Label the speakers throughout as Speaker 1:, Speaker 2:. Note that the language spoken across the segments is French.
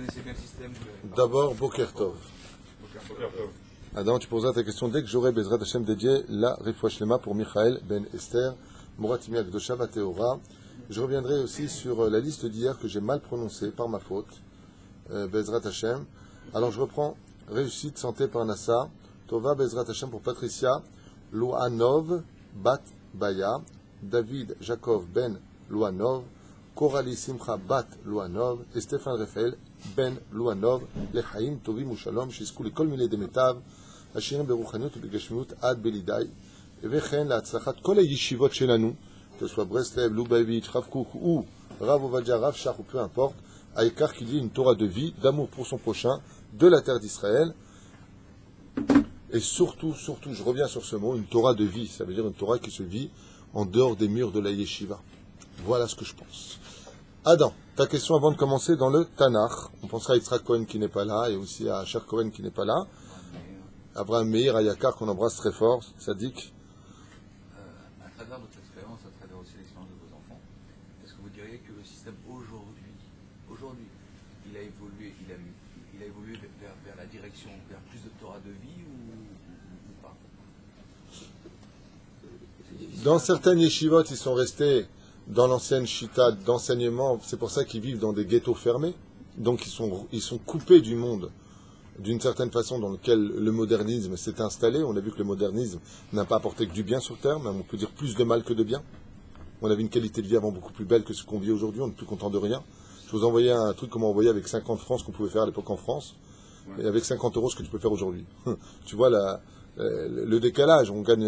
Speaker 1: connaissez bien le système.
Speaker 2: D'abord, Boker Tov. Adam, tu poseras ta question dès que j'aurai Bezrat Hashem dédié la Refoua Shlema pour Michael Ben Esther, Moratimi Akdosha Vateora. Je reviendrai aussi sur la liste d'hier que j'ai mal prononcée par ma faute. Bezrat Hashem. Alors je reprends. Réussite, santé par Nassa. Tova Bezrat Hashem pour Patricia. Louanov Bat Baya. David Jacob Ben Louanov. Coralie Simcha Bat Louanov. Et Stéphane Raphaël Ben Louanov. Lechaim Tovim Ushalom. Shiskou Lekol Mile Demetav. השירים ברוחניות ובגשמיות עד בלידי, וכן להצלחת כל הישיבות שלנו, que ce soit Breslev, Lubavitch, Rav Kook ou Rav Ovadia, Rav Shach ou peu importe, à écart qu'il y ait une Torah de vie, d'amour pour son prochain, de la terre d'Israël, et surtout, je reviens sur ce mot, une Torah de vie, ça veut dire une Torah qui se vit en dehors des murs de la yeshiva. Voilà ce que je pense. Adam, ta question avant de commencer dans le Tanakh, on pensera à Yitzhak Cohen qui n'est pas là, et aussi à Asher Cohen qui n'est pas là, Abraham Meir, Ayakar, qu'on embrasse très fort, Sadik.
Speaker 1: À travers votre expérience, à travers aussi l'expérience de vos enfants, est-ce que vous diriez que le système aujourd'hui, il a évolué, il a évolué vers la direction, vers plus de Torah de vie ou pas?
Speaker 2: Dans certaines yeshivot, ils sont restés dans l'ancienne shita d'enseignement, c'est pour ça qu'ils vivent dans des ghettos fermés, donc ils sont coupés du monde. D'une certaine façon dans lequel le modernisme s'est installé. On a vu que le modernisme n'a pas apporté que du bien sur Terre, mais on peut dire plus de mal que de bien. On avait une qualité de vie avant beaucoup plus belle que ce qu'on vit aujourd'hui, on n'est plus content de rien. Je vous envoyais un truc comme on envoyait avec 50 francs ce qu'on pouvait faire à l'époque en France, et avec 50 euros ce que tu peux faire aujourd'hui. Tu vois le décalage, on gagne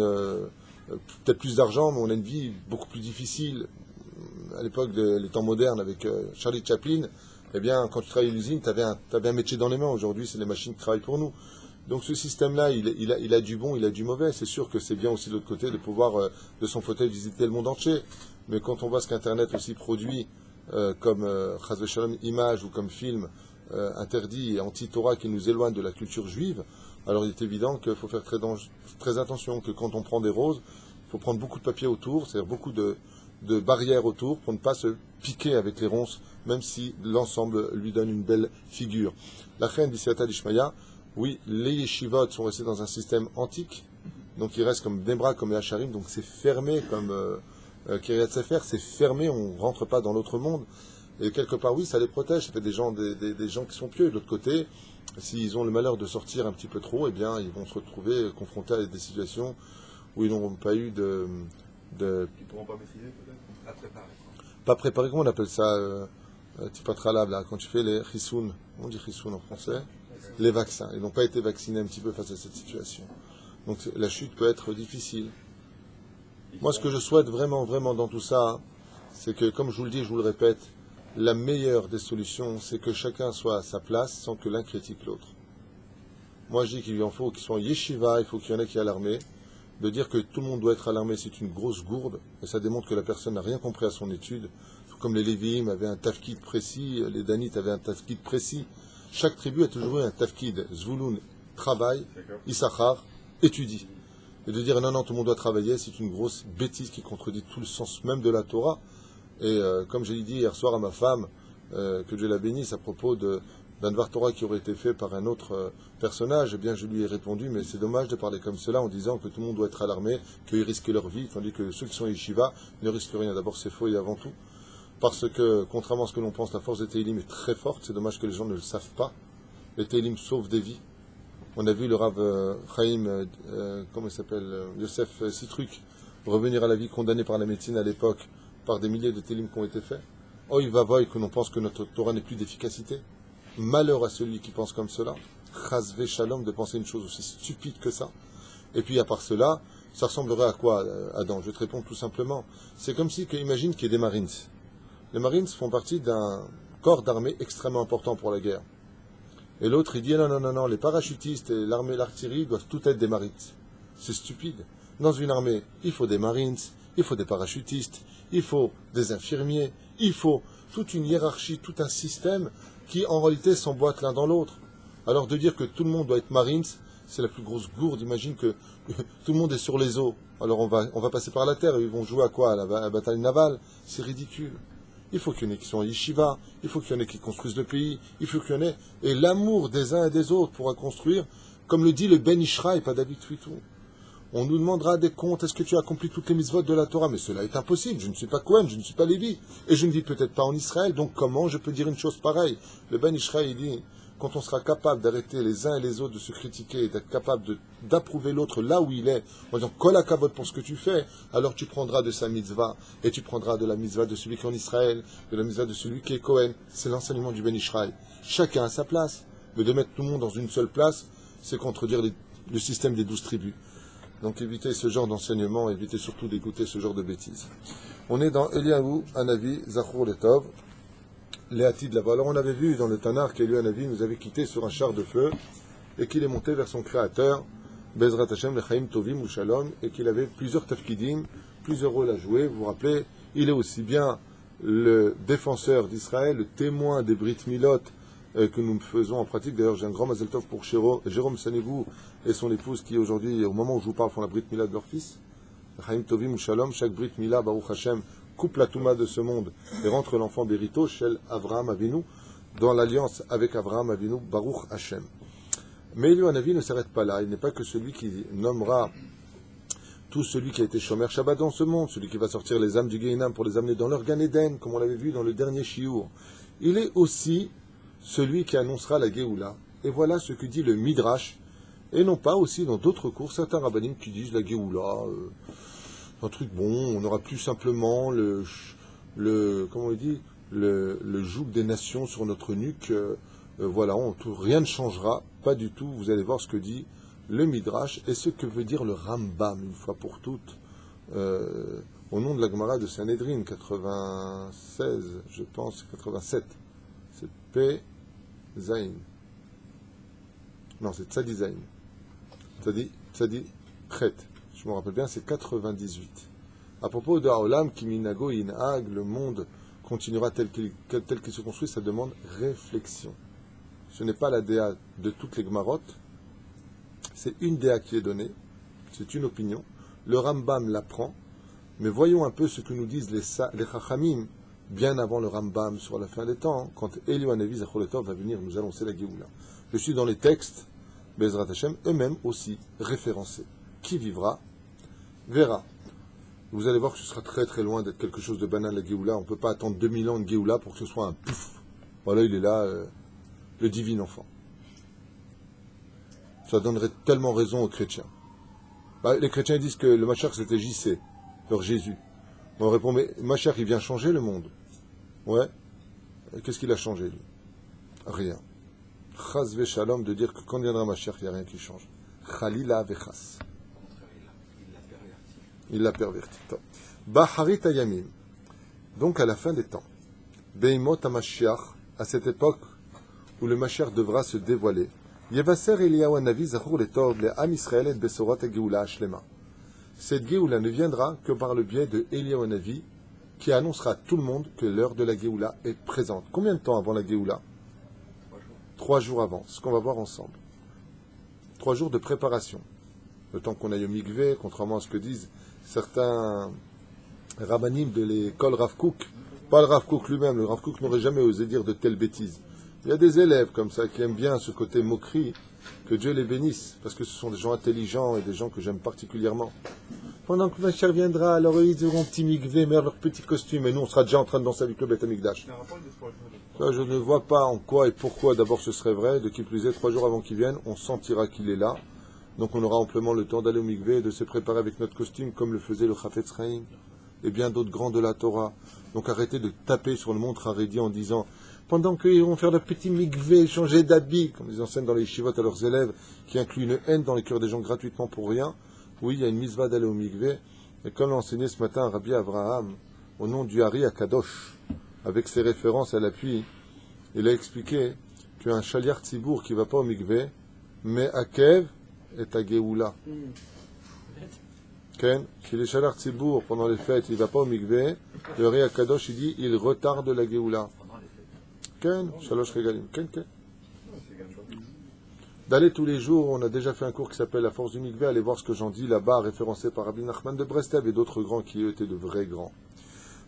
Speaker 2: peut-être plus d'argent, mais on a une vie beaucoup plus difficile. À l'époque des temps modernes avec Charlie Chaplin, eh bien, quand tu travailles à l'usine, tu avais un métier dans les mains. Aujourd'hui, c'est les machines qui travaillent pour nous. Donc ce système-là, il a du bon, il a du mauvais. C'est sûr que c'est bien aussi de l'autre côté de pouvoir, de son fauteuil, visiter le monde entier. Mais quand on voit ce qu'Internet aussi produit, comme Chas Shalom image ou comme film interdit et anti-Torah qui nous éloigne de la culture juive, alors il est évident qu'il faut faire très attention, que quand on prend des roses, il faut prendre beaucoup de papier autour, c'est-à-dire beaucoup de barrières autour pour ne pas se piquer avec les ronces, même si l'ensemble lui donne une belle figure. La reine d'Isiata d'Ishmaïa, oui, les yeshivot sont restés dans un système antique, donc ils restent comme Debra, comme les Hacharim, donc c'est fermé comme Kiryat Sefer, c'est fermé, on ne rentre pas dans l'autre monde. Et quelque part, oui, ça les protège, ça fait des gens qui sont pieux. De l'autre côté, s'ils ont le malheur de sortir un petit peu trop, eh bien, ils vont se retrouver confrontés à des situations où ils n'auront pas eu de... Ils
Speaker 3: ne pourront pas maîtriser peut-être.
Speaker 1: Pas préparé.
Speaker 2: Pas préparé, comment on appelle ça Tipatralab, là, quand tu fais les chisoun, on dit chisoun en français, les vaccins. Ils n'ont pas été vaccinés un petit peu face à cette situation. Donc la chute peut être difficile. Moi, ce que je souhaite vraiment, vraiment dans tout ça, c'est que, comme je vous le dis, je vous le répète, la meilleure des solutions, c'est que chacun soit à sa place sans que l'un critique l'autre. Moi, je dis qu'il en faut qu'ils soient en yeshiva, il faut qu'il y en ait qui à l'armée. De dire que tout le monde doit être alarmé, c'est une grosse gourde, et ça démontre que la personne n'a rien compris à son étude. Comme les Lévi'im avaient un tafkid précis, les Danites avaient un tafkid précis. Chaque tribu a toujours eu un tafkid. Zvouloun, travaille, Issachar, étudie. Et de dire non, tout le monde doit travailler, c'est une grosse bêtise qui contredit tout le sens même de la Torah. Et comme j'ai dit hier soir à ma femme, que Dieu la bénisse, à propos d'un Dvar Torah qui aurait été fait par un autre personnage, eh bien je lui ai répondu, mais c'est dommage de parler comme cela en disant que tout le monde doit être alarmé, qu'ils risquent leur vie, tandis que ceux qui sont yeshiva ne risquent rien. D'abord c'est faux et avant tout, parce que contrairement à ce que l'on pense, la force des Teilim est très forte, c'est dommage que les gens ne le savent pas. Les Teilim sauvent des vies. On a vu le Rav Chaim, comment il s'appelle, Yosef Sitruk, revenir à la vie condamné par la médecine à l'époque, par des milliers de Teilim qui ont été faits. Oh, il va voir que l'on pense que notre Torah n'est plus d'efficacité. Malheur à celui qui pense comme cela. Chasvé shalom de penser une chose aussi stupide que ça. Et puis à part cela, ça ressemblerait à quoi, Adam? Je vais te répondre tout simplement. C'est comme si, imagine qu'il y ait des Marines. Les Marines font partie d'un corps d'armée extrêmement important pour la guerre. Et l'autre, il dit non, les parachutistes et l'artillerie doivent tout être des Marines. C'est stupide. Dans une armée, il faut des Marines, il faut des parachutistes, il faut des infirmiers, il faut toute une hiérarchie, tout un système qui en réalité s'emboîtent l'un dans l'autre. Alors de dire que tout le monde doit être Marines, c'est la plus grosse gourde. Imagine que tout le monde est sur les eaux. Alors on va passer par la terre et ils vont jouer à quoi? À la bataille navale? C'est ridicule. il faut qu'il y en ait qui sont en yeshiva, il faut qu'il y en ait qui construisent le pays, il faut qu'il y en ait... Et l'amour des uns et des autres pourra construire, comme le dit le Ben Ishraï, pas David Twitou. On nous demandera des comptes, est-ce que tu as accompli toutes les mitzvot de la Torah? Mais cela est impossible, je ne suis pas Cohen, je ne suis pas Lévi, et je ne vis peut-être pas en Israël, donc comment je peux dire une chose pareille? Le Ben Ishraï, il dit, quand on sera capable d'arrêter les uns et les autres de se critiquer, d'être capable d'approuver l'autre là où il est, en disant, kol hakavod pour ce que tu fais, alors tu prendras de sa mitzvah, et tu prendras de la mitzvah de celui qui est en Israël, de la mitzvah de celui qui est Cohen. C'est l'enseignement du Ben Ishraï. Chacun a sa place, mais de mettre tout le monde dans une seule place, c'est contredire le système des 12 tribus. Donc évitez ce genre d'enseignement, évitez surtout d'écouter ce genre de bêtises. On est dans Eliyahu Hanavi, Zachor Letov, Léati de là-bas. Alors on avait vu dans le Tanar qu'Eliyahu Hanavi nous avait quitté sur un char de feu et qu'il est monté vers son créateur, Bezrat Hashem, Lechaim Tovim ou Shalom, et qu'il avait plusieurs tafkidim, plusieurs rôles à jouer. Vous vous rappelez, il est aussi bien le défenseur d'Israël, le témoin des Brit Milot, que nous faisons en pratique. D'ailleurs, j'ai un grand Mazel Tov pour Jérôme Sanegou et son épouse qui aujourd'hui, au moment où je vous parle, font la Brit Mila de leur fils. Chaim Tovim ou Shalom, chaque Brit Mila, Baruch Hashem, coupe la Touma de ce monde et rentre l'enfant Berito, Shel Avraham Avinu, dans l'alliance avec Avraham Avinu, Baruch Hashem. Mais Eliyahu Hanavi ne s'arrête pas là. Il n'est pas que celui qui nommera tout celui qui a été Shomer Shabbat dans ce monde, celui qui va sortir les âmes du Gehinam pour les amener dans leur Gan Eden, comme on l'avait vu dans le dernier Shiur. Il est aussi celui qui annoncera la Géoula. Et voilà ce que dit le Midrash, et non pas aussi dans d'autres cours, certains rabbinim qui disent la Géoula, un truc bon, on aura plus simplement comment on dit, le joug des nations sur notre nuque, voilà, rien ne changera, pas du tout, vous allez voir ce que dit le Midrash, et ce que veut dire le Rambam, une fois pour toutes, au nom de la Gemara de Sanhedrin, 96, je pense, 87, c'est P. Zain. Non, c'est Tzadi Zain. Tzadi Chet. Je me rappelle bien, c'est 98. À propos de Haolam, Kiminago Inag, le monde continuera tel qu'il se construit, ça demande réflexion. Ce n'est pas la DA de toutes les Gmarot, c'est une DA qui est donnée, c'est une opinion. Le Rambam l'apprend, mais voyons un peu ce que nous disent les Chachamim, bien avant le Rambam sur la fin des temps, quand Eliyahu Hanavi Zachor Letov va venir nous annoncer la Géoula. Je suis dans les textes, Bezrat Hashem, eux-mêmes aussi référencés. Qui vivra, verra. Vous allez voir que ce sera très très loin d'être quelque chose de banal la Géoula. On ne peut pas attendre 2000 ans de Géoula pour que ce soit un pouf. Voilà, il est là, le divin enfant. Ça donnerait tellement raison aux chrétiens. Les chrétiens disent que le Mashiach c'était JC, leur Jésus. On répond, mais Mashiach, il vient changer le monde. Ouais. Qu'est-ce qu'il a changé, lui? Rien. Chas ve shalom, de dire que quand viendra Mashiach, il n'y a rien qui change. Chalila vechas. Il l'a perverti. Baharit ayamim. Donc, à la fin des temps, Beimot Mashiach, à cette époque où le Mashiach devra se dévoiler, Yevaser Eliyahu Hanavi Zachor Letov, le Am Israël et Besorot Geoula Ashlema. Cette Géoula ne viendra que par le biais de Eliyahu Hanavi, qui annoncera à tout le monde que l'heure de la Géoula est présente. Combien de temps avant la Géoula? 3 jours avant, ce qu'on va voir ensemble. 3 jours de préparation. Le temps qu'on aille au mikvé, contrairement à ce que disent certains rabbanim de l'école Rav Kook. Pas le Rav Kook lui-même, le Rav Kook n'aurait jamais osé dire de telles bêtises. Il y a des élèves comme ça qui aiment bien ce côté moquerie, que Dieu les bénisse, parce que ce sont des gens intelligents et des gens que j'aime particulièrement. Pendant que Mashiach viendra, alors ils auront un petit mikvé, mais leur petit costume, et nous on sera déjà en train de danser avec le Beth Amikdash. Ça, je ne vois pas en quoi et pourquoi d'abord ce serait vrai, de qui plus est, 3 jours avant qu'il vienne, on sentira qu'il est là, donc on aura amplement le temps d'aller au mikvé et de se préparer avec notre costume, comme le faisait le Chafetz Chaim, et bien d'autres grands de la Torah. Donc arrêtez de taper sur le montre Haredi en disant, pendant qu'ils vont faire le petit mikvé, changer d'habit, comme ils enseignent dans les yeshivot à leurs élèves, qui inclut une haine dans les cœurs des gens gratuitement pour rien. Oui, il y a une mitzvah d'aller au mikvé, et comme l'a enseigné ce matin Rabbi Avraham, au nom du Hari Akadosh, avec ses références à l'appui, il a expliqué qu'un chaliar tzibour qui ne va pas au mikvé, mais à Kev est à Géoula. Ken, si les chaliar tzibour pendant les fêtes, il ne va pas au mikvé, le Hari Akadosh, il dit, il retarde la Géoula. Ken, shalosh regalim, ken. D'aller tous les jours, on a déjà fait un cours qui s'appelle La force du mikvé, allez voir ce que j'en dis là-bas, référencé par Rabbi Nachman de Breslev et d'autres grands qui étaient de vrais grands.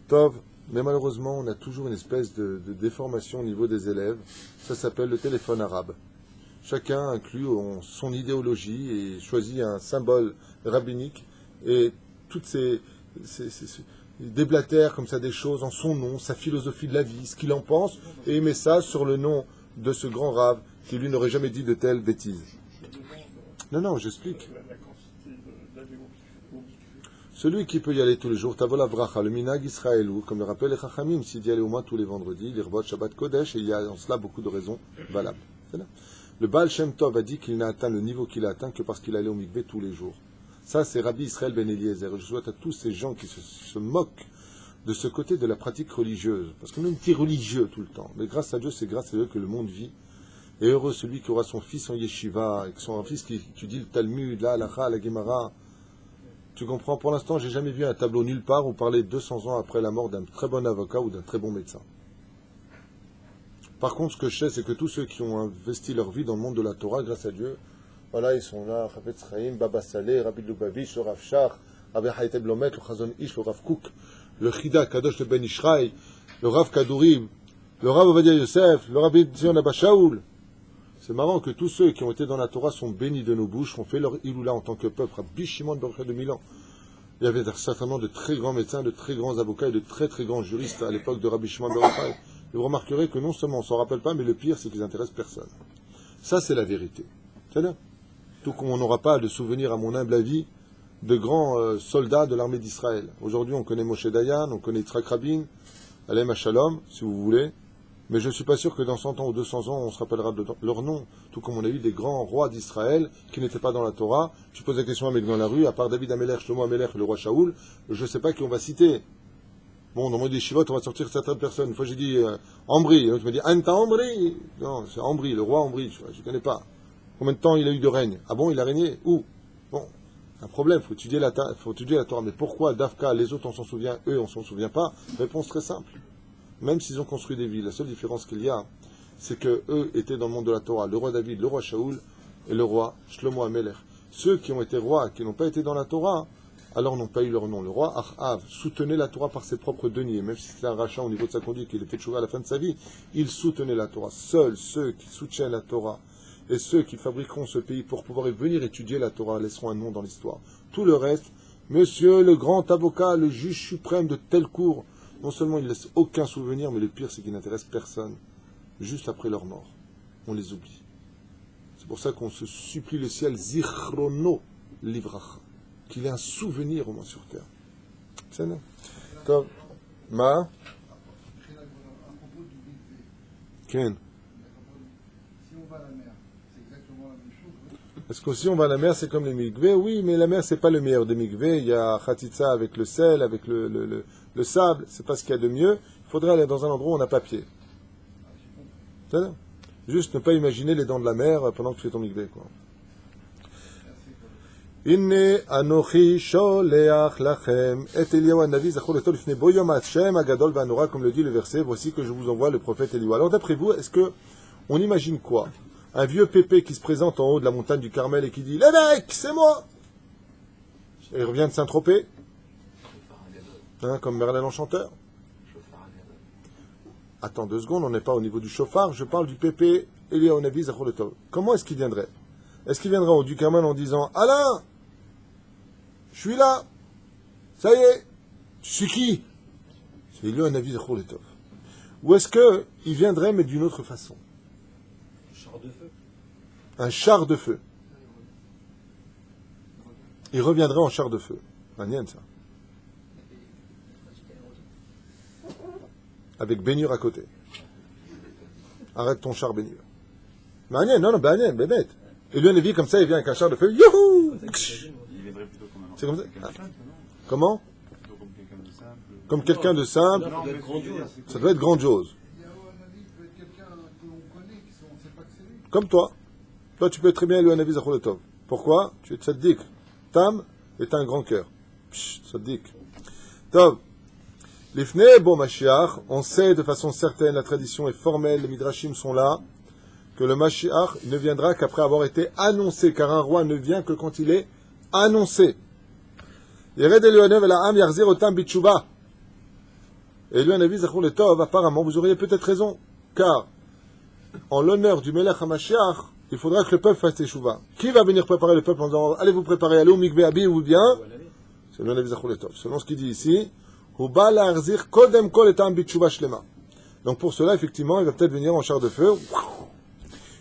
Speaker 2: Tov, Mais malheureusement, on a toujours une espèce de déformation au niveau des élèves. Ça s'appelle le téléphone arabe. Chacun inclut son idéologie et choisit un symbole rabbinique et toutes ces déblatère comme ça des choses en son nom, sa philosophie de la vie, ce qu'il en pense, et met ça sur le nom de ce grand rave qui lui n'aurait jamais dit de telles bêtises. Non, j'explique. Celui qui peut y aller tous les jours, Tavola Vracha, le Minag Israëlou, comme le rappellent les Chachamim, s'il y allait au moins tous les vendredis, l'Irvot Shabbat Kodesh, et il y a en cela beaucoup de raisons valables. Le Baal Shem Tov a dit qu'il n'a atteint le niveau qu'il a atteint que parce qu'il allait au mikvé tous les jours. Ça, c'est Rabbi Israël Ben Eliezer. Je souhaite à tous ces gens qui se moquent de ce côté de la pratique religieuse, parce qu'on est un petit religieux tout le temps. Mais grâce à Dieu, c'est grâce à Dieu que le monde vit. Et heureux celui qui aura son fils en yeshiva, et son fils qui étudie le Talmud, la Halacha, la Gemara. Tu comprends? Pour l'instant, j'ai jamais vu un tableau nulle part où parler 200 ans après la mort d'un très bon avocat ou d'un très bon médecin. Par contre, ce que je sais, c'est que tous ceux qui ont investi leur vie dans le monde de la Torah, grâce à Dieu, voilà, ils sont là, Chafetz Chaim, Baba Saleh, Rabbi Lubavitch, le Rav Shach, Rabbi Haïteb Lomet, le Chazon Ish, le Rav Kook, le Chida Kadosh de Ben Ishraï, le Rav Kadourim, le Rav Ovadia Yosef, le Rabbi Zion Abba Shaoul. C'est marrant que tous ceux qui ont été dans la Torah sont bénis de nos bouches, ont fait leur iloula en tant que peuple, Rabbi Shimon Bar Yochai de Milan. Il y avait certainement de très grands médecins, de très grands avocats et de très très grands juristes à l'époque de Rabbi Shimon Bar Yochai. Et vous remarquerez que non seulement on ne s'en rappelle pas, mais le pire, c'est qu'ils n'intéressent personne. Ça, c'est la vérité. C'est-à-dire, tout comme on n'aura pas de souvenir, à mon humble avis, de grands soldats de l'armée d'Israël. Aujourd'hui, on connaît Moshe Dayan, on connaît Yitzhak Rabin, Alem Shalom, si vous voulez. Mais je ne suis pas sûr que dans 100 ans ou 200 ans, on se rappellera de leur nom. Tout comme on a eu des grands rois d'Israël qui n'étaient pas dans la Torah. Tu poses la question à un mec dans la rue, à part David Amelech, Shlomo Amelech et le roi Shaoul, je ne sais pas qui on va citer. Bon, dans mon des chivotes, on va sortir certaines personnes. Une fois, j'ai dit Ambri. Tu m'as dit Anta Ambri. Non, c'est Ambri, le roi Ambri. Je ne connais pas. Combien de temps il a eu de règne? Ah bon, il a régné? Où? Bon, un problème, il faut étudier la Torah. Mais pourquoi Dafka, les autres on s'en souvient, eux on s'en souvient pas? Réponse très simple. Même s'ils ont construit des villes, la seule différence qu'il y a, c'est que eux étaient dans le monde de la Torah. Le roi David, le roi Shaoul et le roi Shlomo Amelech. Ceux qui ont été rois, qui n'ont pas été dans la Torah, alors n'ont pas eu leur nom. Le roi Achav soutenait la Torah par ses propres deniers, même si c'était un rachat au niveau de sa conduite, qu'il ait fait tchouva à la fin de sa vie, il soutenait la Torah. Seuls ceux qui soutiennent la Torah et ceux qui fabriqueront ce pays pour pouvoir venir étudier la Torah laisseront un nom dans l'histoire. Tout le reste, monsieur le grand avocat, le juge suprême de telle cour, non seulement il ne laisse aucun souvenir, mais le pire c'est qu'il n'intéresse personne. Juste après leur mort, on les oublie. C'est pour ça qu'on se supplie le ciel, Zichrono Livracha, qu'il ait un souvenir au moins sur terre. C'est non. Comme Ma Ken. Est-ce que si on va à la mer, c'est comme les mikveh? Oui, mais la mer, c'est pas le meilleur des mikveh. Il y a khatitsa avec le sel, avec le sable. C'est pas ce qu'il y a de mieux. Il faudrait aller dans un endroit où on n'a pas pied. C'est ça? Juste ne pas imaginer les dents de la mer pendant que tu fais ton mikveh, quoi. Inne anochi sholeach lachem et Eliyahu hanavi zachor leto lifnei bo yom Hashem hagadol v'hanora, comme le dit le verset. Voici que je vous envoie le prophète Eliyahu. Alors d'après vous, est-ce que on imagine quoi? Un vieux pépé qui se présente en haut de la montagne du Carmel et qui dit « L'évêque, c'est moi !» Et il revient de Saint-Tropez, comme Merlin l'Enchanteur. Attends 2 secondes, on n'est pas au niveau du chauffard, je parle du pépé Eliyahu hanavi zachor leto. Comment est-ce qu'il viendrait? Est-ce qu'il viendra en haut du Carmel en disant « Alain, je suis là, ça y est, tu suis qui ?» C'est Eliyahu hanavi zachor leto. Ou est-ce qu'il viendrait mais d'une autre façon? Un char de feu. Il reviendrait en char de feu. Manienne, ça. Avec baignure à côté. Arrête ton char baignure. Manienne, non, Manienne, bébête. Et lui, on est vu comme ça, il vient avec un char de feu. Youhou! C'est comme ça. Ah. Comment? Comme quelqu'un de simple. Ça doit être grandiose. Comme toi. Toi, tu peux très bien aller à Navi Zachor Letov. Pourquoi? Tu es tzaddik. Tam est un grand cœur. Tzaddik. Tov. L'ifnei bo Mashiach, on sait de façon certaine, la tradition est formelle, les midrashim sont là, que le Mashiach ne viendra qu'après avoir été annoncé, car un roi ne vient que quand il est annoncé. Yered Eliyahu hanavi el ha'am yarzir otam bitshuva. Et lui, un avis, Zachor le Tov, apparemment, vous auriez peut-être raison. Car, en l'honneur du Melech HaMashiach, il faudra que le peuple fasse teshuva. Qui va venir préparer le peuple en disant, allez vous préparer, allez au mikvé abi ou bien? C'est lui, un avis, Zachor le Tov. Selon ce qu'il dit ici, Huba la'arzir kodem kol etam bitshuva shlema. Donc pour cela, effectivement, il va peut-être venir en char de feu.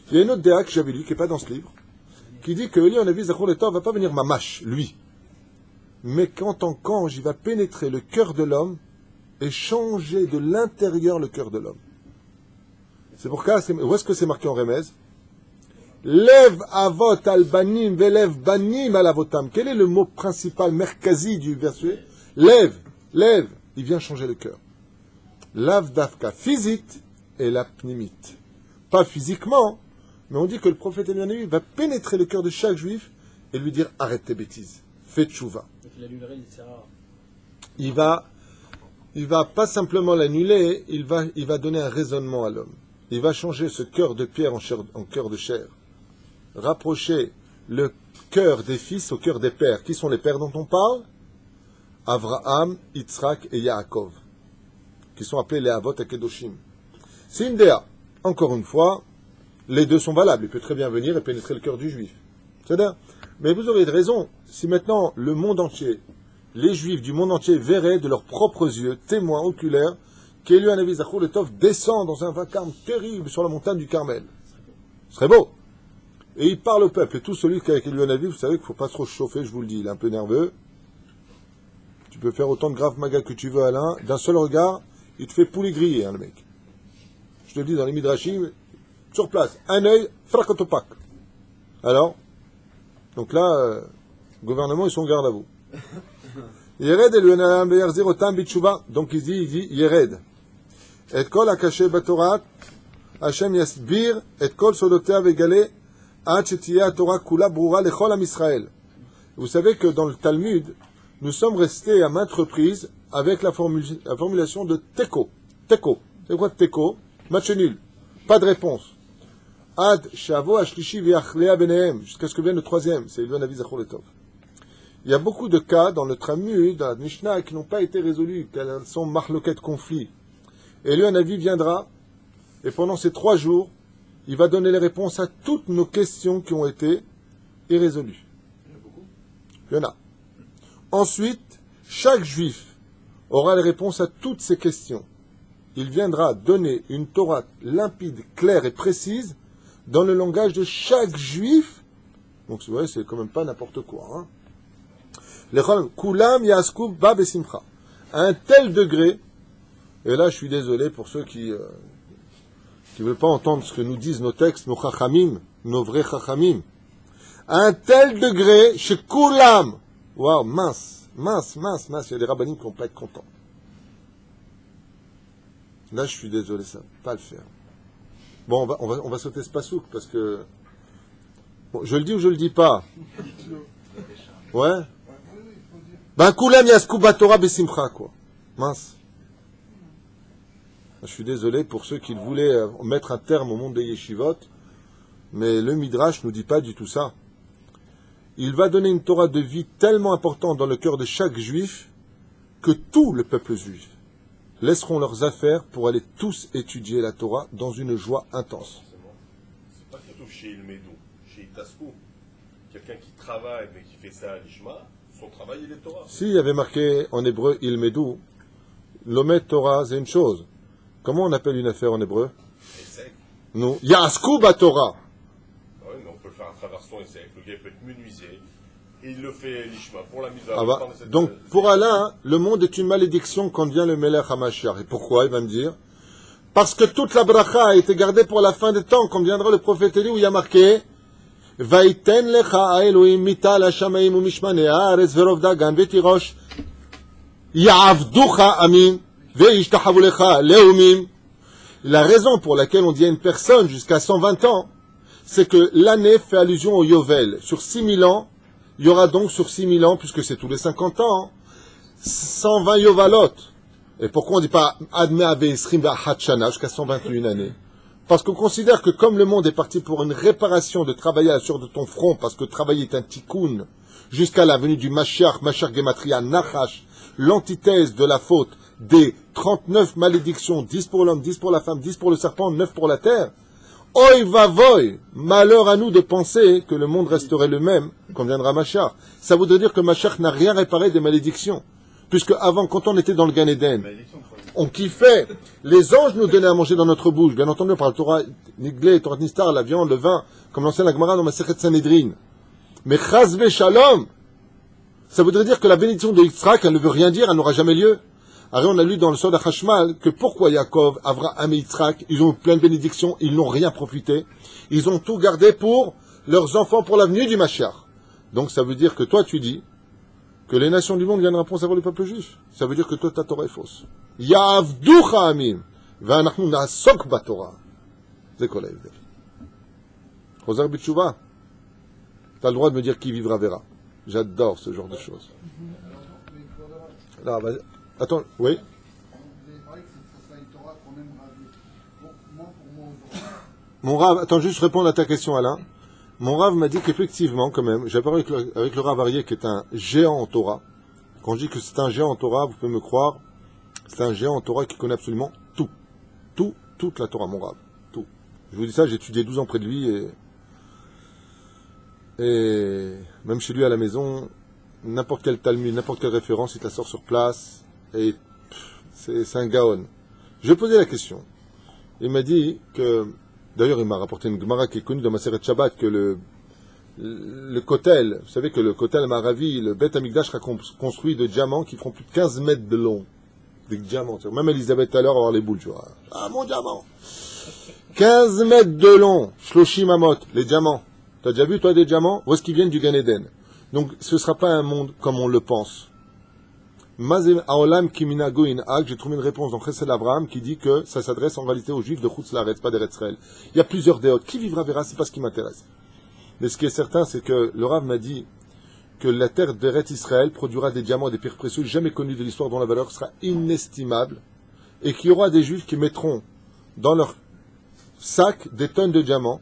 Speaker 2: Il y a une autre déa que j'avais lu, qui n'est pas dans ce livre, qui dit que lui, en avis, Zachor le Tov, va pas venir mamash, lui. Mais qu'en tant qu'ange, il va pénétrer le cœur de l'homme et changer de l'intérieur le cœur de l'homme. C'est pourquoi, où est-ce que c'est marqué en Remez? Lev avot al banim velev banim al avotam. Quel est le mot principal, merkazi du verset? Lev, il vient changer le cœur. Lav dafka, physique et la pnimite. Pas physiquement, mais on dit que le prophète Eliyahu va pénétrer le cœur de chaque juif et lui dire arrête tes bêtises, fais tchouva. Il va pas simplement l'annuler, il va donner un raisonnement à l'homme. Il va changer ce cœur de pierre en cœur de chair. Rapprocher le cœur des fils au cœur des pères. Qui sont les pères dont on parle? Avraham, Yitzhak et Yaakov, qui sont appelés les Avot Kedoshim. C'est une déa. Encore une fois, les deux sont valables. Il peut très bien venir et pénétrer le cœur du juif. C'est-à-dire, mais vous auriez raison, si maintenant le monde entier, les juifs du monde entier verraient de leurs propres yeux, témoins oculaires, qu'Eliyahu Hanavi Zachor le Tov descend dans un vacarme terrible sur la montagne du Carmel. Ce serait beau. Et il parle au peuple. Et tout celui qui est avec Eliyahu Hanavi, vous savez qu'il ne faut pas trop chauffer, je vous le dis, il est un peu nerveux. Tu peux faire autant de Grave Maga que tu veux, Alain. D'un seul regard, il te fait poulet grillé, hein, le mec. Je te le dis dans les Midrashim, sur place, un œil, fracotopac. Alors, donc là, gouvernement, ils sont garde à vous. Yered Eliyahu beyarzir otam bitshuva. Donc il dit Yered. Et kol akaché batorat, Hashem yasbir, et kol sodotea vegale, ad shetiya Torah kula brura lechol am Israël. Vous savez que dans le Talmud, nous sommes restés à maintes reprises avec la formulation de Teko. Teko. C'est quoi Teko? Match nul. Pas de réponse. Ad shavo ashlishi viachlea benehem. Jusqu'à ce que vienne le troisième. C'est Eliyahu Hanavi Zachor le Tov. Il y a beaucoup de cas dans le Talmud, dans la Mishnah, qui n'ont pas été résolus, qu'elles sont marloquettes conflits. Et Eliyahu Hanavi viendra, et pendant ces 3 jours, il va donner les réponses à toutes nos questions qui ont été irrésolues. Il y en a. Ensuite, chaque juif aura les réponses à toutes ces questions. Il viendra donner une Torah limpide, claire et précise dans le langage de chaque juif. Donc, vous voyez, c'est quand même pas n'importe quoi. Hein. Kulam yasku ba besimcha. À un tel degré, et là je suis désolé pour ceux qui ne veulent pas entendre ce que nous disent nos textes, nos chachamim, nos vrais chachamim. À un tel degré, chez Kulam, waouh, mince, il y a des rabbinim qui vont pas être contents. Là je suis désolé, ça va pas le faire. Bon, on va sauter ce pasouk, parce que, bon, je le dis ou je le dis pas? Ouais? Ben, Kulam yasku batora besimcha, quoi. Mince. Je suis désolé pour ceux qui voulaient mettre un terme au monde des yeshivot, mais le Midrash nous dit pas du tout ça. Il va donner une Torah de vie tellement importante dans le cœur de chaque juif que tout le peuple juif laisseront leurs affaires pour aller tous étudier la Torah dans une joie intense.
Speaker 3: C'est pas surtout chez Ilmedou, chez Itaskou. Quelqu'un qui travaille mais qui fait ça à l'Ishma, son travail il est Torah.
Speaker 2: S'il y avait marqué en hébreu Ilmedou, l'omet Torah c'est une chose. Comment on appelle une affaire en hébreu?
Speaker 3: Essek.
Speaker 2: Non. Yasku ba Torah.
Speaker 3: Oui, mais on peut le faire à travers son essek. Le gars peut être menuisier. Et il le fait l'Ishma pour la mise à
Speaker 2: bah, donc, pour Alain, le monde est une malédiction quand vient le Melech HaMashiach. Et pourquoi, il va me dire? Parce que toute la bracha a été gardée pour la fin des temps, quand viendra le prophète Élie, où il y a marqué Vaïten lecha Elohim mital hashamayim umishmanei haaretz verov dagan vetirosh ya'avducha amin ve'ishtachavu lecha leumim. La raison pour laquelle on dit à une personne jusqu'à 120 ans, c'est que l'année fait allusion au Yovel. Sur 6000 ans, il y aura donc sur 6000 ans, puisque c'est tous les 50 ans, 120 Yovalot. Et pourquoi on ne dit pas Adme Aveisrim V'Achachana jusqu'à 121 années? Parce qu'on considère que comme le monde est parti pour une réparation de travailler à la sueur de ton front, parce que travailler est un tikkun, jusqu'à la venue du Mashiach Gematria Nachash, l'antithèse de la faute, des 39 malédictions, 10 pour l'homme, 10 pour la femme, 10 pour le serpent, 9 pour la terre, oi va voy, malheur à nous de penser que le monde resterait le même quand viendra Mashiach. Ça voudrait dire que Mashiach n'a rien réparé des malédictions. Puisque avant, quand on était dans le Gan Eden, on kiffait. Les anges nous donnaient à manger dans notre bouche. Bien entendu, par le Torah Niglé, Torah Nistar, la viande, le vin, comme l'enseigne la Gemara dans Masechet Sanhedrin. Mais Chazve Shalom, ça voudrait dire que la bénédiction de Yitzhak, elle ne veut rien dire, elle n'aura jamais lieu. Alors on a lu dans le Sod HaChashmal que pourquoi Yaakov, Avraham et Yitzhak, ils ont eu plein de bénédictions, ils n'ont rien profité. Ils ont tout gardé pour leurs enfants, pour l'avenue du Mashiach. Donc ça veut dire que toi tu dis que les nations du monde viendront pour savoir le peuple juif. Ça veut dire que toi ta Torah est fausse. Ya'avducha amim, ve'anachnu na'asok b'Torah. C'est quoi l'Evdel? Chozar B'tshuva. T'as le droit de me dire qui vivra verra. J'adore ce genre de choses. Là, vas-y. Attends, oui. Mon Rav, attends, juste répondre à ta question, Alain. Mon Rav m'a dit qu'effectivement, quand même, j'ai parlé avec le Rav Arié, qui est un géant en Torah. Quand je dis que c'est un géant en Torah, vous pouvez me croire, c'est un géant en Torah qui connaît absolument tout. Toute la Torah, mon Rav. Tout. Je vous dis ça, j'ai étudié 12 ans près de lui et même chez lui à la maison, n'importe quel Talmud, n'importe quelle référence, il te la sort sur place. Et c'est un gaon. Je lui ai posé la question. Il m'a dit que, d'ailleurs il m'a rapporté une Gemara qui est connue dans ma Maseret Shabbat, que le Kotel, vous savez que le Kotel Maravi, le Beth Amikdash sera construit de diamants qui feront plus de 15 mètres de long. Des diamants. Même Elisabeth tout à l'heure va avoir les boules, tu vois. Ah, mon diamant! 15 mètres de long, Shloshim Amot, les diamants. T'as déjà vu, toi, des diamants? Où est-ce qu'ils viennent du Gan Eden? Donc, ce ne sera pas un monde comme on le pense. Mazem Aolam Kiminago Inhag, j'ai trouvé une réponse dans Chesed Abraham qui dit que ça s'adresse en réalité aux Juifs de Chutz Laaretz, pas d'Eretz Israël. Il y a plusieurs déotes. Qui vivra verra, c'est pas ce qui m'intéresse. Mais ce qui est certain, c'est que le Rav m'a dit que la terre d'Eretz Israël produira des diamants et des pierres précieuses jamais connues de l'histoire dont la valeur sera inestimable et qu'il y aura des Juifs qui mettront dans leur sac des tonnes de diamants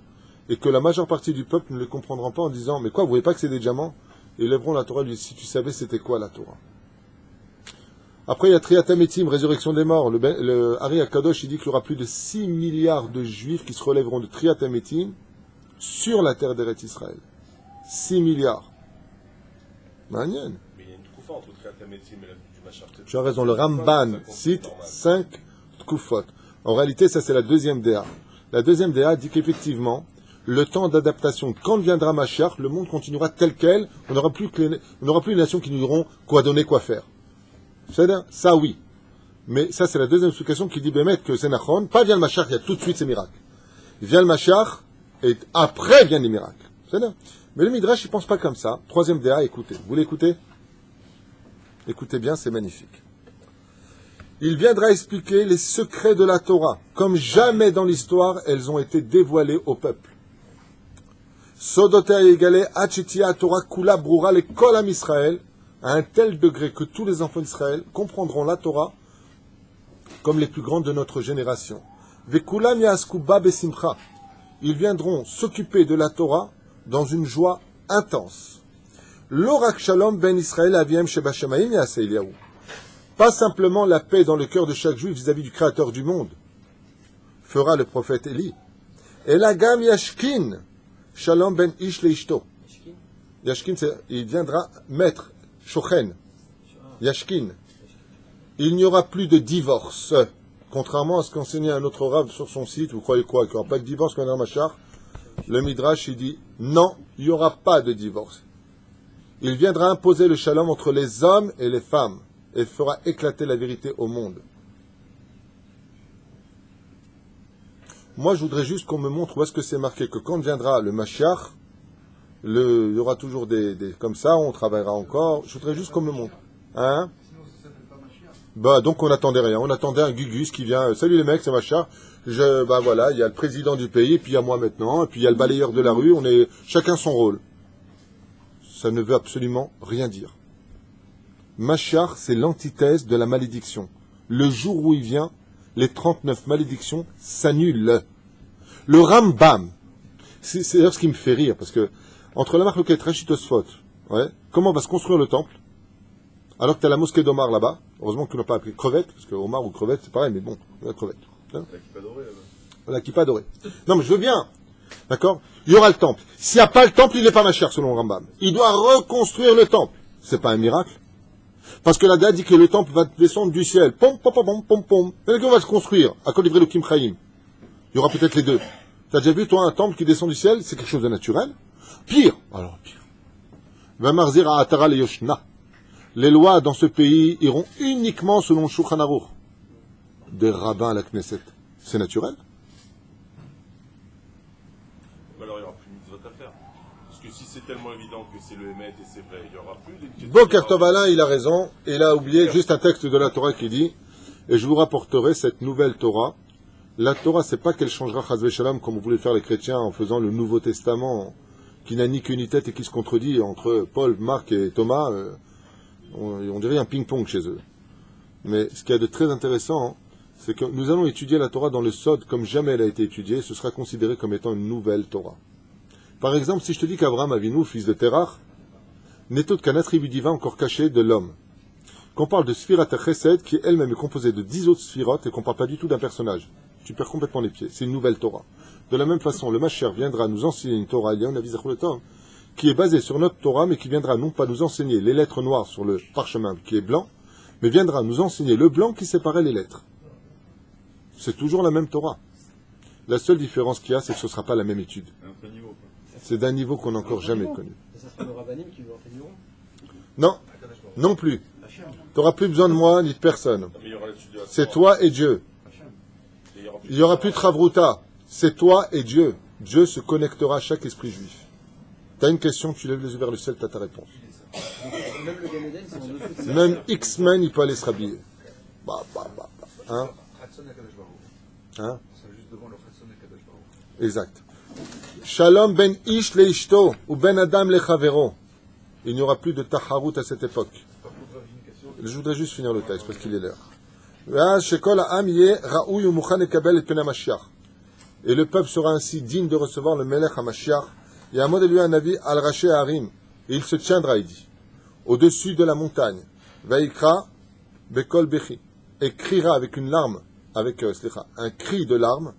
Speaker 2: et que la majeure partie du peuple ne les comprendront pas en disant mais quoi, vous voyez pas que c'est des diamants? Et ils lèveront la Torah et lui disent si tu savais c'était quoi la Torah. Après, il y a Triatametim, résurrection des morts. Le Ari Akadosh, il dit qu'il y aura plus de 6 milliards de juifs qui se relèveront de Triatametim sur la terre d'Eretz Israël. 6 milliards. Manienne.
Speaker 3: Mais il y a une troufa entre Triatametim et du Machar.
Speaker 2: Tu as raison, le Ramban cite 5 tkoufot. En réalité, ça c'est la deuxième DA. La deuxième DA dit qu'effectivement, le temps d'adaptation, quand viendra Mashiach, le monde continuera tel quel, on n'aura plus une nation qui nous diront quoi donner, quoi faire. C'est-à-dire, ça oui. Mais ça, c'est la deuxième explication qui dit, Bémet, que c'est Nachon. Pas vient le Mashiach, il y a tout de suite ces miracles. Il vient le Mashiach, et après viennent les miracles. C'est-à-dire. Mais le Midrash, il pense pas comme ça. Troisième DA, écoutez. Vous l'écoutez? Écoutez bien, c'est magnifique. Il viendra expliquer les secrets de la Torah. Comme jamais dans l'histoire, elles ont été dévoilées au peuple. Sodotea Yegale, Achitia Torah Kula Brura, les Kolam Israël, à un tel degré que tous les enfants d'Israël comprendront la Torah comme les plus grandes de notre génération. Vekulam Yaskuba Besimcha. Ils viendront s'occuper de la Torah dans une joie intense. L'orak Shalom ben Israël Aviem Sheba Shamaim Yaseh Eliyahu. Pas simplement la paix dans le cœur de chaque juif vis-à-vis du Créateur du monde, fera le prophète Élie. Elagam Yashkin Shalom ben Ish Leishto. Yashkin, il viendra mettre Shochen, Yashkin. Il n'y aura plus de divorce. Contrairement à ce qu'enseignait un autre Rav sur son site, vous croyez quoi? Qu'il n'y aura pas de divorce quand on est en Machar? Le Midrash, il dit, non, il n'y aura pas de divorce. Il viendra imposer le shalom entre les hommes et les femmes, et fera éclater la vérité au monde. Moi, je voudrais juste qu'on me montre où est-ce que c'est marqué que quand viendra le Mashiach, il y aura toujours des comme ça, on travaillera encore. Je voudrais juste qu'on me montre. Hein? Bah, donc on n'attendait rien. On attendait un Gugus qui vient. Salut les mecs, c'est Mashiach. Bah voilà, il y a le président du pays, puis il y a moi maintenant, et puis il y a le balayeur de la rue. On est chacun son rôle. Ça ne veut absolument rien dire. Mashiach, c'est l'antithèse de la malédiction. Le jour où il vient, les 39 malédictions s'annulent. Le Rambam, c'est d'ailleurs ce qui me fait rire, parce que entre la marque Rachid Tosfot, ouais, comment va se construire le temple, alors que tu as la mosquée d'Omar là-bas, Heureusement qu'ils n'ont pas appelé crevette, parce que homard ou crevette, c'est pareil, mais bon, la crevette. Hein,
Speaker 3: La kippa dorée, là.
Speaker 2: la kippa dorée. Non, mais je veux bien. D'accord? Il y aura le temple. S'il n'y a pas le temple, il n'est pas Mashiach, selon Rambam. Il doit reconstruire le temple. C'est pas un miracle. Parce que la date dit que le temple va descendre du ciel. Pom, pom, pom, pom, pom, pom. Et qu'on va se construire. À Kol Divrei Elokim Chaim. Il y aura peut-être les deux. T'as déjà vu, toi, un temple qui descend du ciel? C'est quelque chose de naturel. Pire. Alors, pire. Vamarzir Atara le Yoshna. Les lois dans ce pays iront uniquement selon Shulchan Aruch. Des rabbins à la Knesset. C'est naturel?
Speaker 3: Alors il n'y aura plus de mitzvot à faire. Parce que si c'est tellement évident que c'est le Hémet et c'est vrai, il n'y aura plus les...
Speaker 2: Boker Tov Alain, il a raison. Il a oublié juste un texte de la Torah qui dit « Et je vous rapporterai cette nouvelle Torah ». La Torah, c'est pas qu'elle changera Chaz Veshalom comme voulaient faire les chrétiens en faisant le Nouveau Testament qui n'a ni queue ni tête et qui se contredit entre Paul, Marc et Thomas. On dirait un ping-pong chez eux. Mais ce qu'il y a de très intéressant, c'est que nous allons étudier la Torah dans le Sod comme jamais elle a été étudiée. Ce sera considéré comme étant une nouvelle Torah. Par exemple, si je te dis qu'Abraham Avinu, fils de Terach, n'est autre qu'un attribut divin encore caché de l'homme. Qu'on parle de Sfirat Chesed, qui elle-même est composée de 10 autres Sfirot, et qu'on parle pas du tout d'un personnage. Tu perds complètement les pieds. C'est une nouvelle Torah. De la même façon, le Mashiach viendra nous enseigner une Torah, qui est basée sur notre Torah, mais qui viendra non pas nous enseigner les lettres noires sur le parchemin qui est blanc, mais viendra nous enseigner le blanc qui séparait les lettres. C'est toujours la même Torah. La seule différence qu'il y a, c'est que ce ne sera pas la même étude. C'est d'un niveau qu'on n'a encore jamais connu.
Speaker 4: Ça sera le rabbanim qui vous enseigneront?
Speaker 2: Non, non plus. Tu n'auras plus besoin de moi ni de personne. C'est toi et Dieu. Il n'y aura plus de Travruta. C'est toi et Dieu. Dieu se connectera à chaque esprit juif. Tu as une question, tu lèves les yeux vers le ciel, tu as ta réponse.
Speaker 4: Même le Gan Eden, c'est en dessous de...
Speaker 2: Même X-Men, il peut aller se rhabiller. Bah. Hein? Hein?
Speaker 1: Juste devant le Khatson et Kadosh Baruch.
Speaker 2: Exact. Shalom ben ish le ishto ou ben adam le chavero. Il n'y aura plus de taharut à cette époque. Je voudrais juste finir le texte parce qu'il est l'heure. Et le peuple sera ainsi digne de recevoir le Melech HaMashiach. Il y a un mot de lui, un avis, al-Raché Harim. Et il se tiendra, il dit, au-dessus de la montagne. Vaikra bekol bechi. Et criera avec une larme, avec un cri de larmes.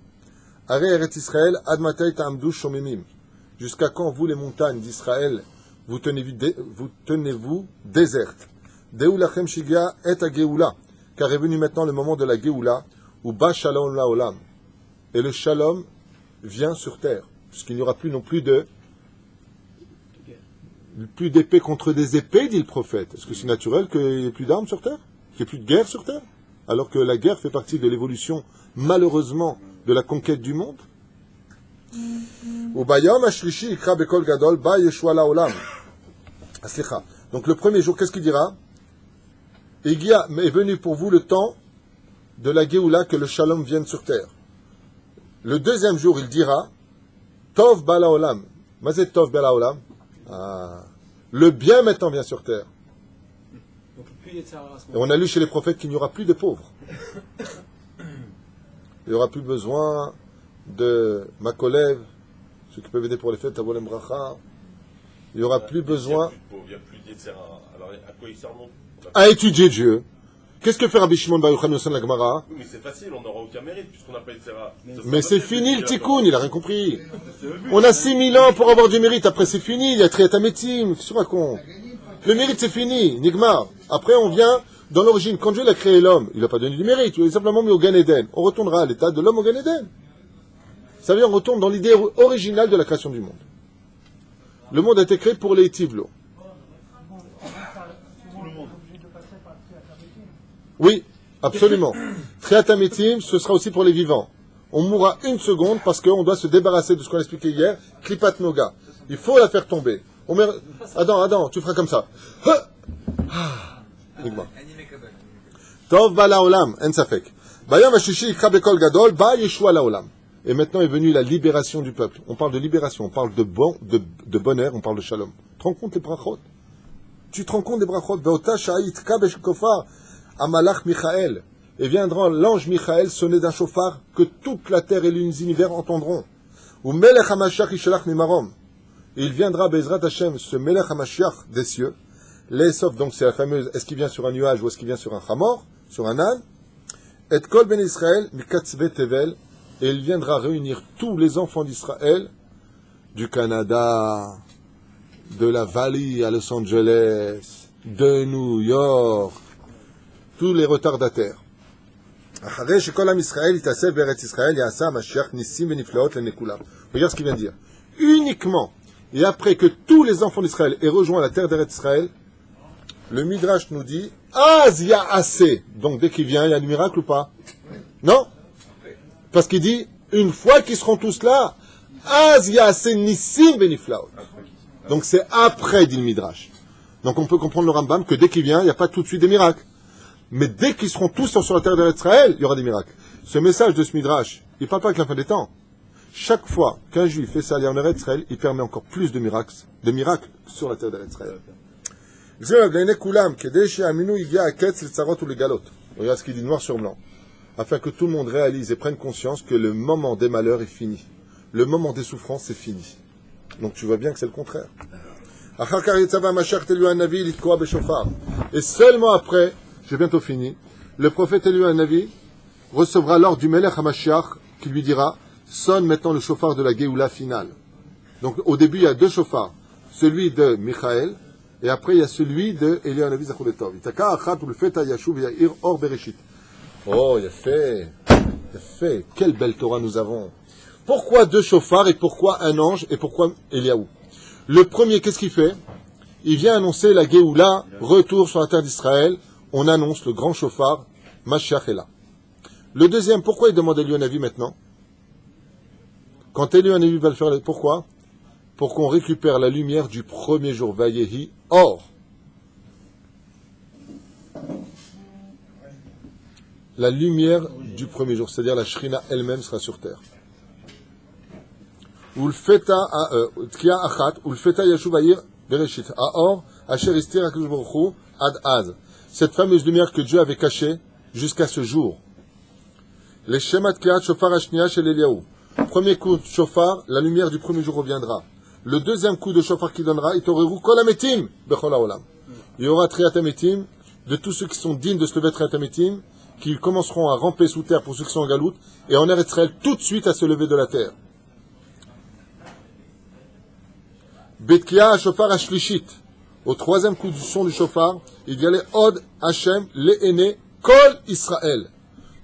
Speaker 2: Are Eretz Israël, ad matay ta'amdu shomimim. Jusqu'à quand vous, les montagnes d'Israël, vous tenez-vous désertes. Deu lachem shigia et a geoula. Car est venu maintenant le moment de la geoula, où ba shalom laolam. Et le shalom vient sur terre. Puisqu'il n'y aura plus non plus plus d'épées contre des épées, dit le prophète. Est-ce que c'est naturel qu'il n'y ait plus d'armes sur terre? Qu'il n'y ait plus de guerre sur terre? Alors que la guerre fait partie de l'évolution, malheureusement, de la conquête du monde. Donc le premier jour, qu'est-ce qu'il dira? Il est venu pour vous le temps de la Géoula, que le Shalom vienne sur terre. Le deuxième jour, il dira Tov Bala Olam. Mazet Tov Bala Olam. Le bien maintenant vient sur terre.
Speaker 4: Donc, plus de Sarah à ce
Speaker 2: Et on a lu chez les prophètes qu'il n'y aura plus de pauvres. Il n'y aura plus besoin de Makolev, ceux qui peuvent aider pour les fêtes, Avolem Bracha. Il n'y aura plus besoin
Speaker 3: Il n'y a plus de Yetzera. Alors à quoi il sert le monde?
Speaker 2: à étudier Dieu. Qu'est-ce que fait Rabbi Shimon Bar Yochai au sein de la Gemara?
Speaker 3: Oui, mais c'est facile, on n'aura aucun mérite puisqu'on n'a pas Yetzera.
Speaker 2: Mais c'est fini le tikkun, il a rien compris. On a 6000 ans pour avoir du mérite, après c'est fini, il y a Triat Ametim, qu'est-ce que tu racontes? Le mérite c'est fini, Nigmar. Après on vient dans l'origine, quand Dieu a créé l'homme, il n'a pas donné du mérite, il a simplement mis au Gan Eden. On retournera à l'état de l'homme au Gan Eden. Ça veut dire on retourne dans l'idée originale de la création du monde. Le monde a été créé pour les Tivlo. Oui, absolument. Triat Ametim, ce sera aussi pour les vivants. On mourra une seconde parce qu'on doit se débarrasser de ce qu'on a expliqué hier, Klipat Noga. Il faut la faire tomber. On met... Adam, tu feras comme ça. Tov ba laolam, en safek. Bayam hashishi ikra bekol gadol, ba yeshua laolam. Et maintenant est venue la libération du peuple. On parle de libération, on parle de bonheur, on parle de shalom. Tu te rends compte des brachot? Tu te rends compte des brachot? Beota sha'it kabesh kofar. Amalach Michael, et viendra l'ange Michael sonner d'un chauffard que toute la terre et l'univers entendront. Ou Melech HaMashiach Yishalach Mimarom. Et il viendra, Bezrat Hashem, ce Melech HaMashiach des cieux, L'Esop, donc c'est la fameuse, est-ce qu'il vient sur un nuage ou est-ce qu'il vient sur un chamor, sur un âne? Et Kol Ben Israël, Mikatzve Tevel, et il viendra réunir tous les enfants d'Israël, du Canada, de la Valley à Los Angeles, de New York, tous les retardataires. Regarde ce qu'il vient de dire. Uniquement, et après que tous les enfants d'Israël aient rejoint la terre d'Eretz Israël, le Midrash nous dit, Az ya assez. Donc dès qu'il vient, il y a du miracle ou pas? Non? Parce qu'il dit, une fois qu'ils seront tous là, Az ya assez nissim beniflaot. Donc c'est après, dit le Midrash. Donc on peut comprendre le Rambam que dès qu'il vient, il n'y a pas tout de suite des miracles. Mais dès qu'ils seront tous sur la terre d'Eretz Israël, il y aura des miracles. Ce message de ce Midrash, il ne parle pas avec la fin des temps. Chaque fois qu'un juif fait ça en Eretz Israël, il permet encore plus de miracles sur la terre d'Eretz Israël. Regarde ce qu'il dit noir sur blanc. Afin que tout le monde réalise et prenne conscience que le moment des malheurs est fini. Le moment des souffrances, c'est fini. Donc tu vois bien que c'est le contraire. Et seulement après, j'ai bientôt fini, le prophète Élu Navi recevra l'ordre du Melech HaMashiach qui lui dira, sonne maintenant le chauffard de la Géoula finale. Donc au début, il y a deux chauffards. Celui de Michaël, et après il y a celui de Élu Navi Zachuletov. Oh, il a fait. Quelle belle Torah nous avons. Pourquoi deux chauffards et pourquoi un ange et pourquoi Eliaou? Le premier, qu'est-ce qu'il fait? Il vient annoncer la Géoula, retour sur la terre d'Israël. On annonce le grand chauffard, Mashiach est là. Le deuxième, pourquoi il demande Élu Navi maintenant? Quand Élu Navi va le faire, pourquoi? Pour qu'on récupère la lumière du premier jour, Vayehi, or. La lumière du premier jour, c'est-à-dire la Shrina elle-même sera sur terre. Tkia achat, ulfeta yashuv ayir bereshit, aor, asher istir akadosh baruch hu, ad az. Cette fameuse lumière que Dieu avait cachée jusqu'à ce jour. Les shemat kiat shofar ashnia shel Eliaou. Premier coup de shofar, la lumière du premier jour reviendra. Le deuxième coup de shofar qui donnera, itoreru kol hametim bechol haolam. Il y aura triat hametim, de tous ceux qui sont dignes de se lever triat hametim, qui commenceront à ramper sous terre pour ceux qui sont en galoute, et en Eretz Israël tout de suite à se lever de la terre. Betkia shofar ashlishit. Au troisième coup du son du shofar, il y a les Od Hashem, les aînés, Kol Israël.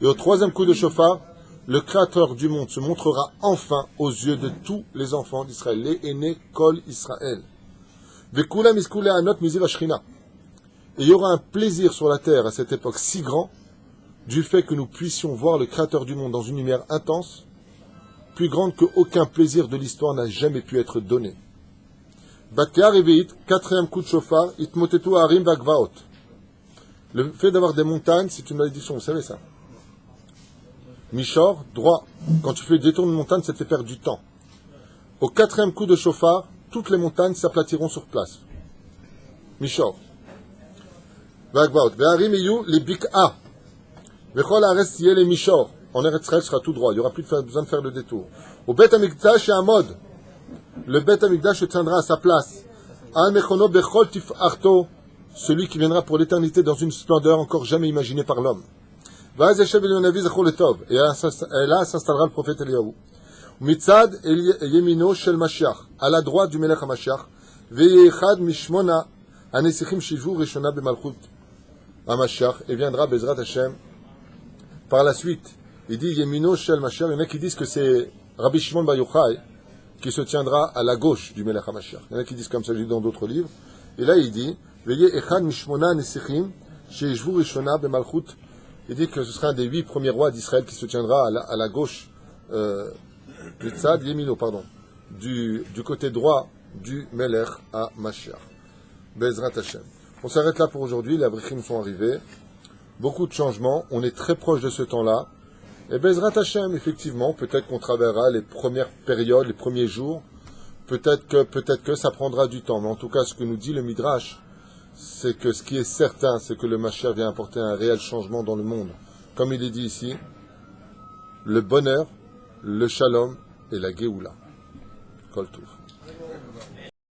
Speaker 2: Et au troisième coup de shofar, le Créateur du monde se montrera enfin aux yeux de tous les enfants d'Israël, les aînés, Kol Israël. Vekulam iskule anot miziv ashrina. Et il y aura un plaisir sur la terre à cette époque si grand, du fait que nous puissions voir le Créateur du monde dans une lumière intense, plus grande qu'aucun plaisir de l'histoire n'a jamais pu être donné. Batkar Reveit, quatrième coup de chauffard, Itmotetu Harim Vagvaot. Le fait d'avoir des montagnes, c'est une malédiction, vous savez ça. Mishor, droit. Quand tu fais détour de montagne, ça te fait perdre du temps. Au quatrième coup de chauffard, toutes les montagnes s'aplatiront sur place. Mishor. Vagvaot. Ve'arim iyu les bik'a. Ve'chol haaretz yeh les mishor. En Eretz Israël sera tout droit. Il n'y aura plus besoin de faire le détour. Au Bet Hamikdash et Amod. Le Bet Hamikdash se tiendra à sa place. Al mechono bechol tif'arto. Celui qui viendra pour l'éternité dans une splendeur encore jamais imaginée par l'homme. Vaz yashev Élu Navi Zachuletov. Et là s'installera le prophète Eliaou. Mitzad yemino shel Mashiach. À la droite du Melech HaMashiach. Ve'yechad mishmona anesichim shivu rishona b'malchut HaMashiach. Et viendra Bezrat Hashem. Par la suite, il dit Yemino Shel Mashiach. Il y en a qui disent que c'est Rabbi Shimon Bar Yochai qui se tiendra à la gauche du Melech HaMashiach. Il y en a qui disent comme ça, je lis dans d'autres livres. Et là, il dit Veye Echad Mishmona Nesichim Sheishvu Rishona Bemalchut. Il dit que ce sera un des 8 premiers rois d'Israël qui se tiendra à la gauche du Tzad Yemino, pardon, du côté droit du Melech HaMashiach. Bezrat Hashem. On s'arrête là pour aujourd'hui. Les Abrichim sont arrivés. Beaucoup de changements, on est très proche de ce temps-là. Et Bezrat Hashem, effectivement, peut-être qu'on travaillera les premières périodes, les premiers jours. Peut-être que ça prendra du temps. Mais en tout cas, ce que nous dit le Midrash, c'est que ce qui est certain, c'est que le Mashiach vient apporter un réel changement dans le monde. Comme il est dit ici, le bonheur, le shalom et la Géoula. Kol Tov.